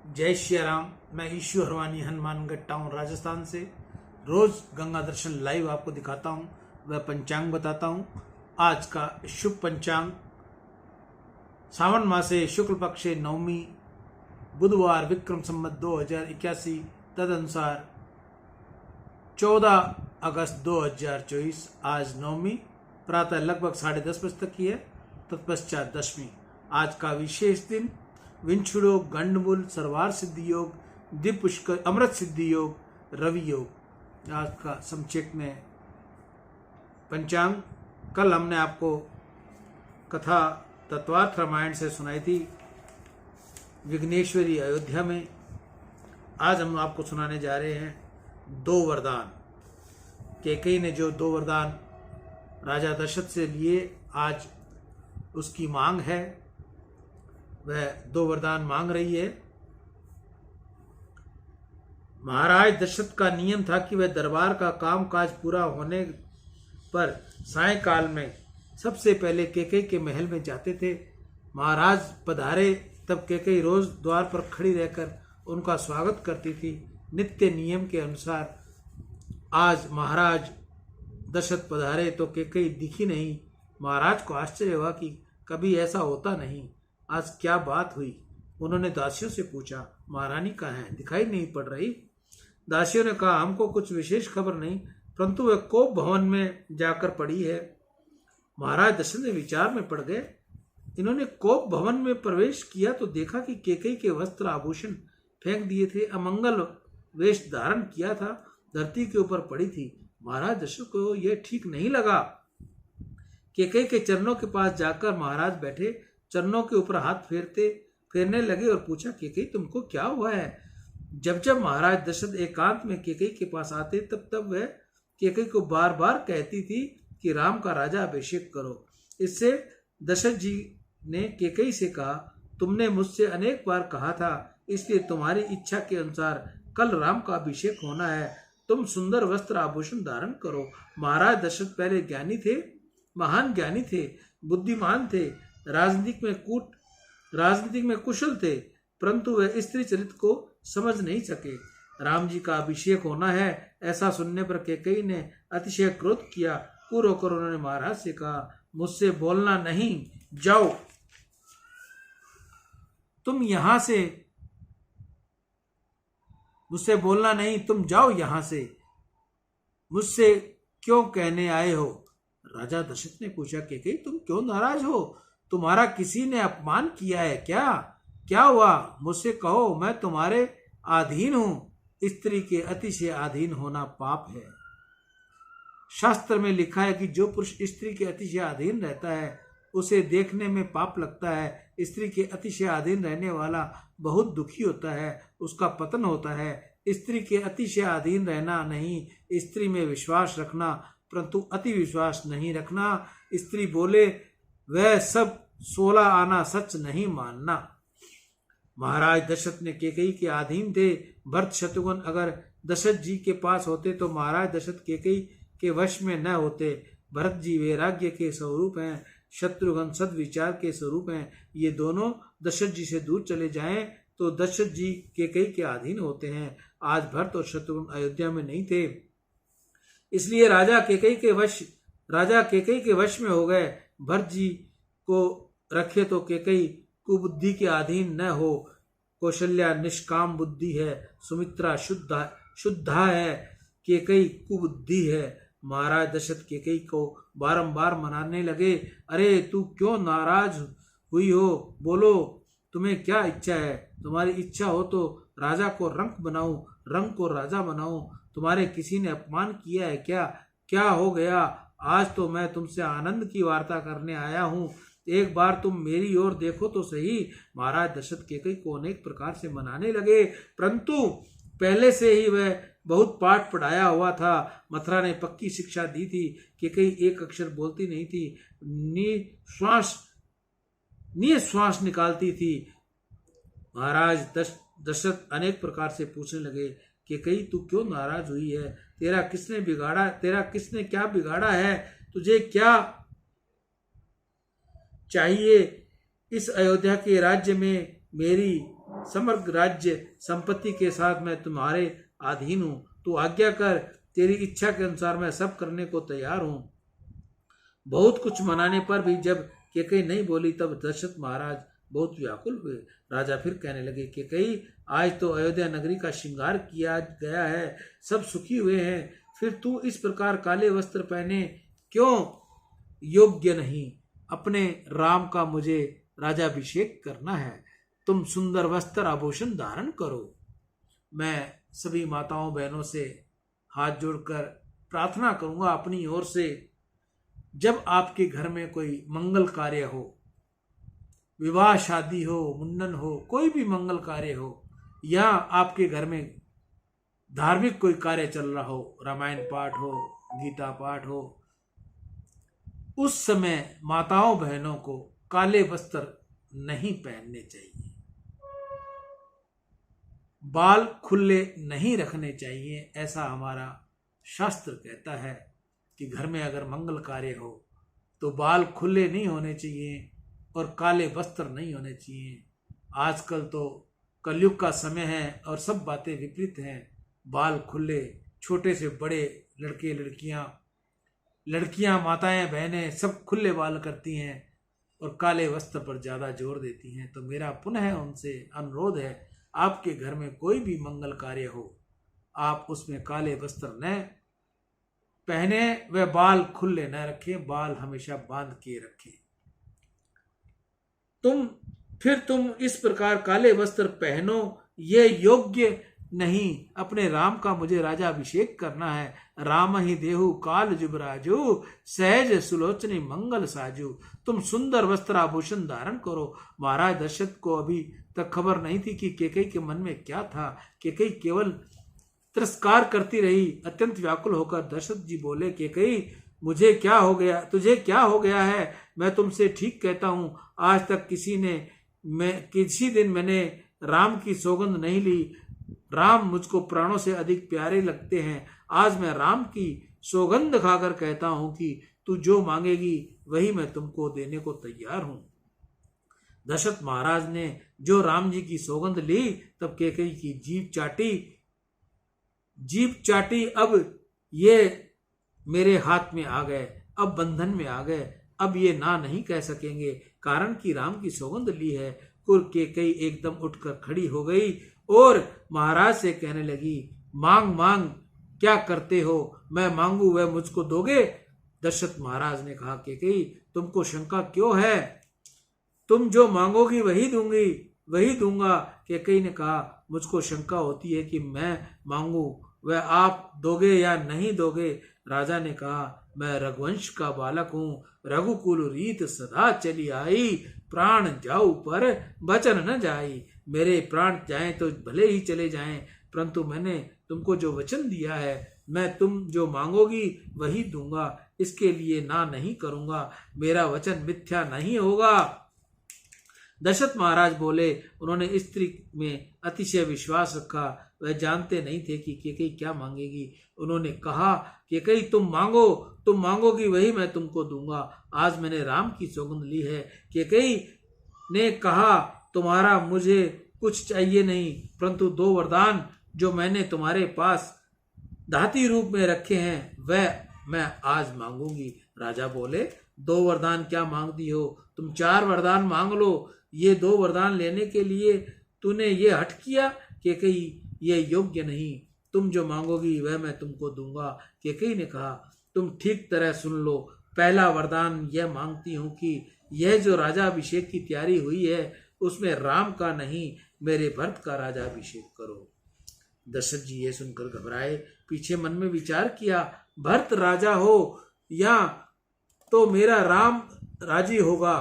जय श्री राम। मैं ईश्वर हरवानी हनुमानगढ़ टाउन राजस्थान से रोज गंगा दर्शन लाइव आपको दिखाता हूँ, वह पंचांग बताता हूँ। आज का शुभ पंचांग सावन मासे शुक्ल पक्षे नवमी बुधवार विक्रम संवत 2081 तदनुसार 14 अगस्त 2024। आज नवमी प्रातः लगभग 10:30 बजे तक की है, तत्पश्चात दशमी। आज का विशेष दिन विंछुड़ो, गंडमूल, सर्वार सिद्धि योग, दिव्य पुष्कर, अमृत सिद्धि योग, रवि योग। आज का संक्षेप में पंचांग। कल हमने आपको कथा तत्वार्थ रामायण से सुनाई थी विघ्नेश्वरी अयोध्या में। आज हम आपको सुनाने जा रहे हैं 2 वरदान। कैकेयी ने जो 2 वरदान राजा दशरथ से लिए, आज उसकी मांग है, वह 2 वरदान मांग रही है। महाराज दशरथ का नियम था कि वह दरबार का कामकाज पूरा होने पर सायंकाल में सबसे पहले कैकेयी के महल में जाते थे। महाराज पधारे तब कैकेयी रोज द्वार पर खड़ी रहकर उनका स्वागत करती थी। नित्य नियम के अनुसार आज महाराज दशरथ पधारे तो कैकेयी दिखी नहीं। महाराज को आश्चर्य हुआ कि कभी ऐसा होता नहीं, आज क्या बात हुई। उन्होंने दासियों से पूछा, महारानी कहाँ है, दिखाई नहीं पड़ रही। दासियों ने कहा, हमको कुछ विशेष खबर नहीं, परंतु वह कोप भवन में जाकर पड़ी है। महाराज दशरथ ने विचार में पड़ गए। इन्होंने कोप भवन में प्रवेश किया तो देखा कि कैकेयी के वस्त्र आभूषण फेंक दिए थे, अमंगल वेश धारण किया था, धरती के ऊपर पड़ी थी। महाराज दशरथ को यह ठीक नहीं लगा। कैकेयी के चरणों के पास जाकर महाराज बैठे, चरणों के ऊपर हाथ फेरने लगे और पूछा, कैकेयी तुमको क्या हुआ है। जब जब महाराज दशरथ एकांत में कैकेयी के पास आते तब तब वह कैकेयी को बार बार कहती थी कि राम का राजा अभिषेक करो। इससे दशरथ जी ने कैकेयी से कहा, तुमने मुझसे अनेक बार कहा था, इसलिए तुम्हारी इच्छा के अनुसार कल राम का अभिषेक होना है। तुम सुंदर वस्त्र आभूषण धारण करो। महाराज दशरथ पहले ज्ञानी थे, महान ज्ञानी थे, बुद्धिमान थे, राजनीतिक में कुशल थे, परंतु वह स्त्री चरित्र को समझ नहीं सके। राम जी का अभिषेक होना है, ऐसा सुनने पर कैकेयी ने अतिशय क्रोध किया। क्रूर होकर उन्होंने महाराज से कहा, मुझसे बोलना नहीं, जाओ तुम यहां से, मुझसे बोलना नहीं, तुम जाओ यहां से, मुझसे क्यों कहने आए हो। राजा दशरथ ने पूछा, कैकेयी तुम क्यों नाराज हो, तुम्हारा किसी ने अपमान किया है क्या हुआ, मुझसे कहो, मैं तुम्हारे अधीन हूं। स्त्री के अतिशय अधीन होना पाप है। शास्त्र में लिखा है कि जो पुरुष स्त्री के अतिशय अधीन रहता है उसे देखने में पाप लगता है। स्त्री के अतिशय अधीन रहने वाला बहुत दुखी होता है, उसका पतन होता है। स्त्री के अतिशय अधीन रहना नहीं, स्त्री में विश्वास रखना, परंतु अति विश्वास नहीं रखना। स्त्री बोले वह सब 16 आना सच नहीं मानना। महाराज दशरथ ने कैकेयी के अधीन थे। भरत शत्रुघ्न अगर दशरथ जी के पास होते तो महाराज दशरथ कैकेयी के वश में न होते। भरत जी वैराग्य के स्वरूप हैं, शत्रुघ्न सद्विचार के स्वरूप हैं। ये दोनों दशरथ जी से दूर चले जाएं तो दशरथ जी कैकेयी के अधीन होते हैं। आज भरत और शत्रुघ्न अयोध्या में नहीं थे, इसलिए राजा कैकेयी के वश में हो गए। भरत जी को रखे तो कैकेयी कुबुद्धि के अधीन न हो। कौशल्या निष्काम बुद्धि है, सुमित्रा शुद्धा है, कैकेयी कुबुद्धि है। महाराज दशरथ कैकेयी को बारंबार मनाने लगे, अरे तू क्यों नाराज हुई हो, बोलो तुम्हें क्या इच्छा है। तुम्हारी इच्छा हो तो राजा को रंक बनाऊं, रंक को राजा बनाऊं। तुम्हारे किसी ने अपमान किया है क्या हो गया। आज तो मैं तुमसे आनंद की वार्ता करने आया हूं, एक बार तुम मेरी ओर देखो तो सही। महाराज दशरथ कैकेयी को अनेक प्रकार से मनाने लगे, परंतु पहले से ही वह बहुत पाठ पढ़ाया हुआ था। मथुरा ने पक्की शिक्षा दी थी। कैकेयी एक अक्षर बोलती नहीं थी, निश्वास निकालती थी। महाराज दशरथ अनेक प्रकार से पूछने लगे, कैकेयी तू क्यों नाराज हुई है, तेरा किसने क्या बिगाड़ा है, तुझे क्या चाहिए। इस अयोध्या के राज्य में मेरी समग्र राज्य संपत्ति के साथ मैं तुम्हारे अधीन हूँ। तू आज्ञा कर, तेरी इच्छा के अनुसार मैं सब करने को तैयार हूँ। बहुत कुछ मनाने पर भी जब कैकेयी नहीं बोली तब दशरथ महाराज बहुत व्याकुल हुए। राजा फिर कहने लगे, कैकेयी, आज तो अयोध्या नगरी का श्रृंगार किया गया है, सब सुखी हुए हैं, फिर तू इस प्रकार काले वस्त्र पहने क्यों? योग्य नहीं। अपने राम का मुझे राजाभिषेक करना है। तुम सुंदर वस्त्र आभूषण धारण करो। मैं सभी माताओं बहनों से हाथ जोड़कर प्रार्थना करूंगा अपनी ओर से, जब आपके घर में कोई मंगल कार्य हो, विवाह शादी हो, मुंडन हो, कोई भी मंगल कार्य हो, या आपके घर में धार्मिक कोई कार्य चल रहा हो, रामायण पाठ हो, गीता पाठ हो, उस समय माताओं बहनों को काले वस्त्र नहीं पहनने चाहिए, बाल खुले नहीं रखने चाहिए। ऐसा हमारा शास्त्र कहता है कि घर में अगर मंगल कार्य हो तो बाल खुले नहीं होने चाहिए और काले वस्त्र नहीं होने चाहिए। आजकल तो कलयुग का समय है और सब बातें विपरीत हैं। बाल खुले, छोटे से बड़े, लड़के लड़कियां माताएं बहनें सब खुले बाल करती हैं और काले वस्त्र पर ज़्यादा जोर देती हैं। तो मेरा पुनः उनसे अनुरोध है, आपके घर में कोई भी मंगल कार्य हो, आप उसमें काले वस्त्र न पहने व बाल खुले न रखें, बाल हमेशा बांध के रखें। तुम इस प्रकार काले वस्त्र पहनो, ये योग्य नहीं। अपने राम का मुझे राजाभिषेक करना है। राम ही देहु काल जुबराजू, सहज सुलोचनी मंगल साजू। तुम सुंदर वस्त्र आभूषण धारण करो। महाराज दशरथ को अभी तक खबर नहीं थी कि कैकेयी के मन में क्या था। कैकेयी केवल तिरस्कार करती रही। अत्यंत व्याकुल होकर दशरथ जी बोले, कैकेयी, मुझे क्या हो गया, तुझे क्या हो गया है? मैं तुमसे ठीक कहता हूँ, आज तक किसी दिन मैंने राम की सौगंध नहीं ली। राम मुझको प्राणों से अधिक प्यारे लगते हैं। आज मैं राम की सौगंध खाकर कहता हूं कि तू जो मांगेगी वही मैं तुमको देने को तैयार हूं। दशरथ महाराज ने जो राम जी की सौगंध ली तब कैकेयी की जीभ चाटी। अब ये मेरे हाथ में आ गए, अब बंधन में आ गए, अब ये ना नहीं कह सकेंगे, कारण कि राम की सौगंध ली है। कैकेयी एकदम उठकर खड़ी हो गई और महाराज से कहने लगी, मांग मांग, क्या करते हो? मैं मांगू वह मुझको दोगे? दशरथ महाराज ने कहा, कैकेयी, तुमको शंका क्यों है? तुम जो मांगोगी वही दूंगा। कैकेयी ने कहा, मुझको शंका होती है कि मैं मांगू वह आप दोगे या नहीं दोगे। राजा ने कहा, मैं रघुवंश का बालक हूँ, रघुकुल रीत सदा चली आई, प्राण जाऊ पर वचन न जाई। मेरे प्राण जाएं तो भले ही चले जाएं, परंतु मैंने तुमको जो वचन दिया है, मैं तुम जो मांगोगी वही दूंगा, इसके लिए ना नहीं करूंगा, मेरा वचन मिथ्या नहीं होगा। दशरथ महाराज बोले, उन्होंने स्त्री में अतिशय विश्वास रखा, वह जानते नहीं थे कि कैकेयी क्या मांगेगी। उन्होंने कहा, कैकेयी, तुम मांगोगी वही मैं तुमको दूंगा। आज मैंने राम की सौगंध ली है। कैकेयी ने कहा, तुम्हारा मुझे कुछ चाहिए नहीं, परंतु 2 वरदान जो मैंने तुम्हारे पास दाती रूप में रखे हैं वह मैं आज मांगूंगी। राजा बोले, 2 वरदान क्या मांगती हो? तुम 4 वरदान मांग लो। ये 2 वरदान लेने के लिए तूने ये हठ किया? कैकेयी, ये योग्य नहीं, तुम जो मांगोगी वह मैं तुमको दूंगा। कैकेयी ने कहा, तुम ठीक तरह सुन लो। पहला वरदान यह मांगती हूँ कि यह जो राजाभिषेक की तैयारी हुई है उसमें राम का नहीं, मेरे भरत का राजाभिषेक करो। दशरथ जी ये सुनकर घबराए, पीछे मन में विचार किया, भरत राजा हो या तो मेरा राम राजी होगा,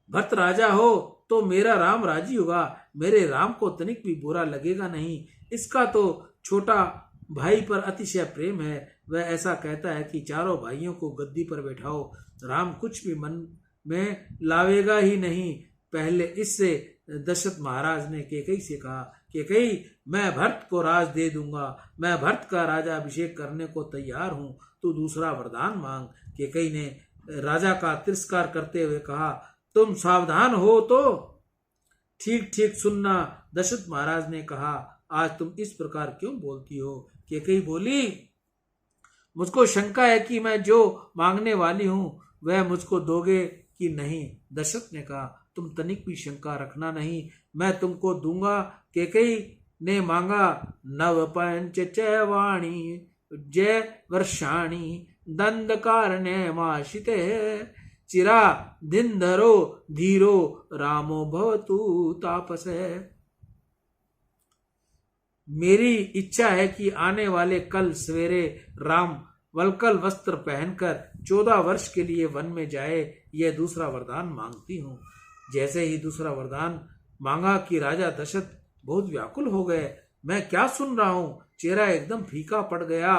भरत राजा हो तो मेरा राम राजी होगा, मेरे राम को तनिक भी बुरा लगेगा नहीं। इसका तो छोटा भाई पर अतिशय प्रेम है, वह ऐसा कहता है कि चारों भाइयों को गद्दी पर बैठाओ। राम कुछ भी मन में लावेगा ही नहीं। पहले इससे दशरथ महाराज ने कैकेयी से कहा, कैकेयी, मैं भरत को राज दे दूंगा, मैं भरत का राजा अभिषेक करने को तैयार हूँ, तू दूसरा वरदान मांग। कैकेयी ने राजा का तिरस्कार करते हुए कहा, तुम सावधान हो तो ठीक ठीक सुनना। दशरथ महाराज ने कहा, आज तुम इस प्रकार क्यों बोलती हो? कैकेयी बोली, मुझको शंका है कि मैं जो मांगने वाली हूं वह मुझको दोगे कि नहीं। दशरथ ने कहा, तुम तनिक भी शंका रखना नहीं, मैं तुमको दूंगा। कैकेयी ने मांगा, नव पंच चैवाणी जय वर्षाणी दंड कारण्य माशिते चिरा धिंधरो धीरो रामो भवतु तापस। मेरी इच्छा है कि आने वाले कल सवेरे राम वल्कल वस्त्र पहनकर 14 वर्ष के लिए वन में जाए, यह दूसरा वरदान मांगती हूँ। जैसे ही दूसरा वरदान मांगा कि राजा दशरथ बहुत व्याकुल हो गए। मैं क्या सुन रहा हूँ? चेहरा एकदम फीका पड़ गया,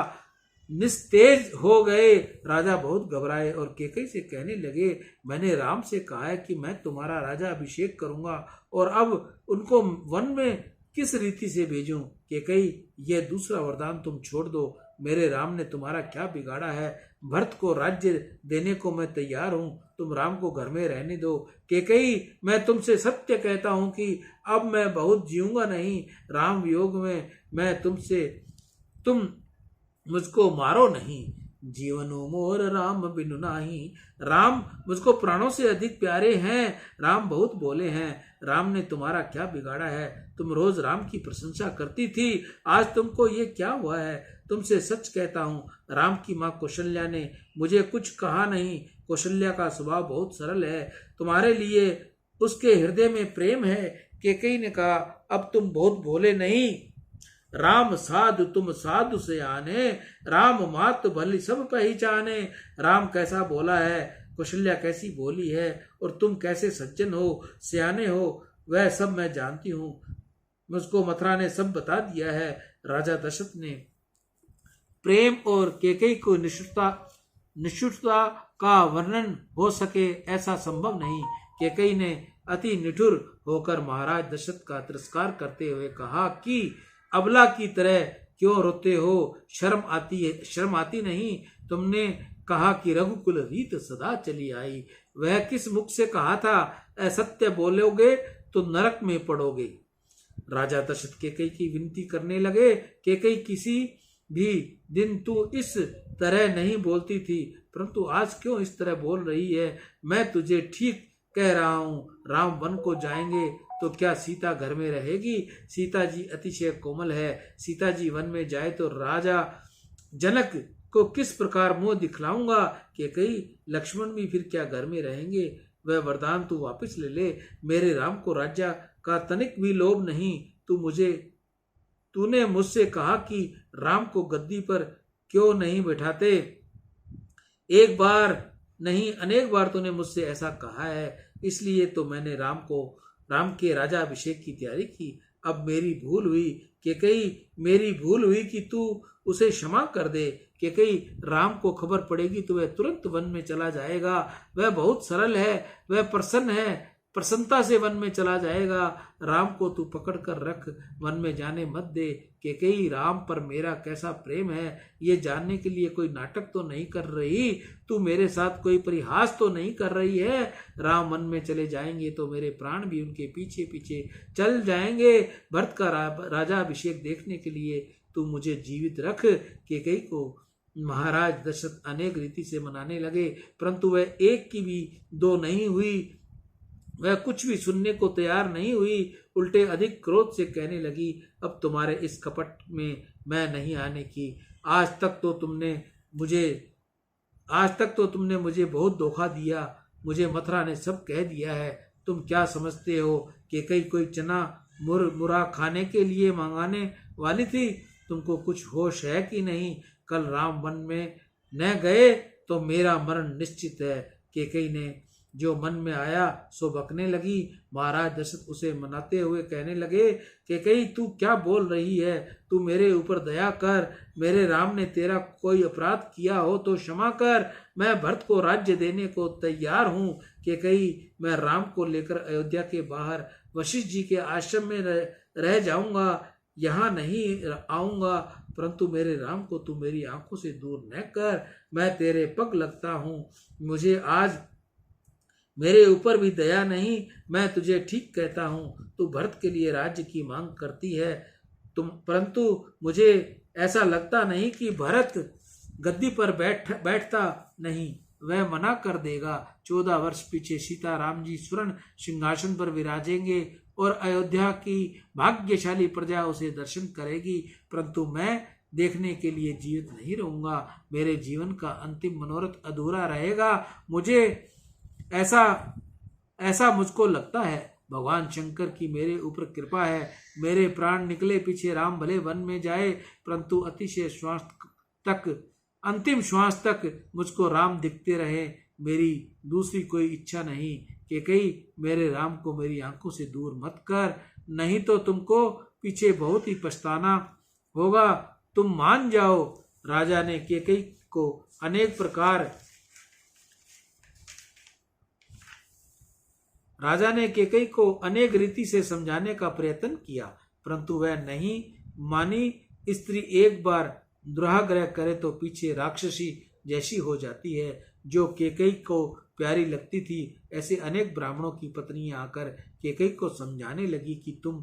निस्तेज हो गए। राजा बहुत घबराए और कैकेयी से कहने लगे, मैंने राम से कहा है कि मैं तुम्हारा राजा अभिषेक करूंगा और अब उनको वन में किस रीति से भेजूं? कैकेयी, यह दूसरा वरदान तुम छोड़ दो। मेरे राम ने तुम्हारा क्या बिगाड़ा है? भरत को राज्य देने को मैं तैयार हूं, तुम राम को घर में रहने दो। कैकेयी, मैं तुमसे सत्य कहता हूं कि अब मैं बहुत जीऊंगा नहीं। राम वियोग में मैं तुम मुझको मारो नहीं। जीवनो मोर राम बिनु नाही। राम मुझको प्राणों से अधिक प्यारे हैं। राम बहुत बोले हैं। राम ने तुम्हारा क्या बिगाड़ा है? तुम रोज राम की प्रशंसा करती थी, आज तुमको ये क्या हुआ है? तुमसे सच कहता हूँ, राम की माँ कौशल्या ने मुझे कुछ कहा नहीं। कौशल्या का स्वभाव बहुत सरल है, तुम्हारे लिए उसके हृदय में प्रेम है। कैकेयी ने कहा, अब तुम बहुत बोले नहीं। राम साधु तुम साधु से आने, राम मात भली सब पहचाने। राम कैसा बोला है, कौशल्या कैसी बोली है, और तुम कैसे सज्जन हो, सियाने हो, वह सब मैं जानती हूँ। मुझको मथुरा ने सब बता दिया है। राजा दशरथ ने प्रेम और कैकेयी को निष्ठुरता का वर्णन हो सके ऐसा संभव नहीं। कैकेयी ने अति निठुर होकर महाराज दशरथ का तिरस्कार करते हुए कहा कि अबला की तरह क्यों रोते हो? शर्म आती है? शर्म आती नहीं? तुमने कहा कि रघुकुल रीत सदा चली आई, वह किस मुख से कहा था? असत्य बोलोगे तो नरक में पड़ोगे। राजा दशरथ कैकेयी की विनती करने लगे, कैकेयी, किसी भी दिन तू इस तरह नहीं बोलती थी, परंतु आज क्यों इस तरह बोल रही है? मैं तुझे ठीक कह रहा हूँ। राम वन को जाएंगे तो क्या सीता घर में रहेगी? सीता जी अतिशय कोमल है। सीता जी वन में जाए तो राजा जनक को किस प्रकार मुंह दिखलाऊंगा? कैकेयी, लक्ष्मण भी फिर क्या घर में रहेंगे? वह वरदान तू वापस ले ले। मेरे राम को राज्य का तनिक भी लोभ नहीं। तूने मुझसे कहा कि राम को गद्दी पर क्यों नहीं बैठाते? एक बार नहीं अनेक बार तूने मुझसे ऐसा कहा है, इसलिए तो मैंने राम के राजा अभिषेक की तैयारी की। अब मेरी भूल हुई कैकेयी, मेरी भूल हुई कि तू उसे क्षमा कर दे। कैकेयी, राम को खबर पड़ेगी तो वह तुरंत वन में चला जाएगा। वह बहुत सरल है, वह प्रसन्न है, प्रसन्नता से वन में चला जाएगा। राम को तू पकड़ कर रख, वन में जाने मत दे। कैकेयी, राम पर मेरा कैसा प्रेम है ये जानने के लिए कोई नाटक तो नहीं कर रही? तू मेरे साथ कोई परिहास तो नहीं कर रही है? राम वन में चले जाएंगे तो मेरे प्राण भी उनके पीछे पीछे चल जाएंगे। भरत का राजा अभिषेक देखने के लिए तू मुझे जीवित रख। कैकेयी को महाराज दशरथ अनेक रीति से मनाने लगे, परंतु वह एक की भी दो नहीं हुई। वह कुछ भी सुनने को तैयार नहीं हुई, उल्टे अधिक क्रोध से कहने लगी, अब तुम्हारे इस कपट में मैं नहीं आने की। आज तक तो तुमने मुझे बहुत धोखा दिया। मुझे मथुरा ने सब कह दिया है। तुम क्या समझते हो कि कोई चना मुरा खाने के लिए मंगाने वाली थी? तुमको कुछ होश है कि नहीं? कल राम वन में न गए तो मेरा मरण निश्चित है। कैकेयी ने जो मन में आया सो बकने लगी। महाराज दशरथ उसे मनाते हुए कहने लगे, कैकेयी, तू क्या बोल रही है? तू मेरे ऊपर दया कर। मेरे राम ने तेरा कोई अपराध किया हो तो क्षमा कर। मैं भरत को राज्य देने को तैयार हूँ। कैकेयी, मैं राम को लेकर अयोध्या के बाहर वशिष्ठ जी के आश्रम में रह जाऊंगा, यहाँ नहीं आऊंगा, परंतु मेरे राम को तू मेरी आंखों से दूर न कर। मैं तेरे पग लगता हूँ। मुझे आज मेरे ऊपर भी दया नहीं। मैं तुझे ठीक कहता हूँ, तू भरत के लिए राज्य की मांग करती है, परंतु मुझे ऐसा लगता नहीं कि भरत गद्दी पर बैठता नहीं, वह मना कर देगा। 14 वर्ष पीछे सीता राम जी स्वर्ण सिंहासन पर विराजेंगे और अयोध्या की भाग्यशाली प्रजा उसे दर्शन करेगी, परंतु मैं देखने के लिए जीवित नहीं रहूंगा। मेरे जीवन का अंतिम मनोरथ अधूरा रहेगा। मुझे ऐसा ऐसा मुझको लगता है। भगवान शंकर की मेरे ऊपर कृपा है। मेरे प्राण निकले पीछे राम भले वन में जाए, परंतु अतिशय श्वास तक, अंतिम श्वास तक मुझको राम दिखते रहे। मेरी दूसरी कोई इच्छा नहीं। कैकेयी, मेरे राम को मेरी आंखों से दूर मत कर, नहीं तो तुमको पीछे बहुत ही पछताना होगा। तुम मान जाओ। राजा ने कैकेयी को अनेक प्रकार राजा ने कैकेयी को अनेक रीति से समझाने का प्रयत्न किया, परंतु वह नहीं मानी। स्त्री एक बार दुराग्रह करे तो पीछे राक्षसी जैसी हो जाती है। जो कैकेयी को प्यारी लगती थी, ऐसे अनेक ब्राह्मणों की पत्नियां आकर कैकेयी को समझाने लगी कि तुम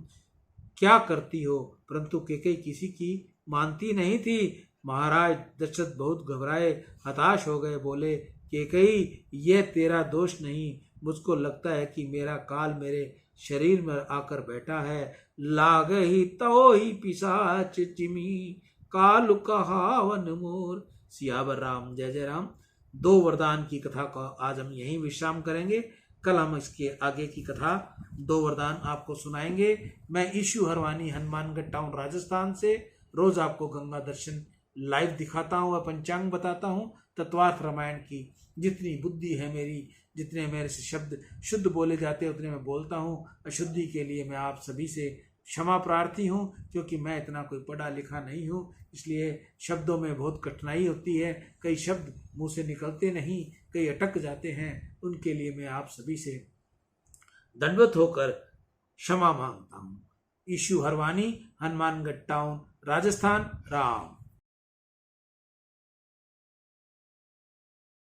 क्या करती हो, परंतु कैकेयी किसी की मानती नहीं थी। महाराज दशरथ बहुत घबराए, हताश हो गए। बोले, कैकेयी, यह तेरा दोष नहीं। मुझको लगता है कि मेरा काल मेरे शरीर में आकर बैठा है। लाग ही तो ही पिशाच चिमी, काल कहावन मोर। सियावर राम जय जय राम। 2 वरदान की कथा का आज हम यहीं विश्राम करेंगे। कल हम इसके आगे की कथा 2 वरदान आपको सुनाएंगे। मैं ईशु हरवानी, हनुमानगढ़ टाउन, राजस्थान से रोज आपको गंगा दर्शन लाइव दिखाता हूँ व पंचांग बताता हूँ। तत्वार्थ रामायण की जितनी बुद्धि है मेरी, जितने मेरे से शब्द शुद्ध बोले जाते हैं उतने मैं बोलता हूँ। अशुद्धि के लिए मैं आप सभी से क्षमा प्रार्थी हूँ, क्योंकि मैं इतना कोई पढ़ा लिखा नहीं हूँ, इसलिए शब्दों में बहुत कठिनाई होती है। कई शब्द मुंह से निकलते नहीं, कई अटक जाते हैं। उनके लिए मैं आप सभी से दंडवत होकर क्षमा मांगता हूँ। ईशु हरवानी, हनुमानगढ़ टाउन, राजस्थान। राम।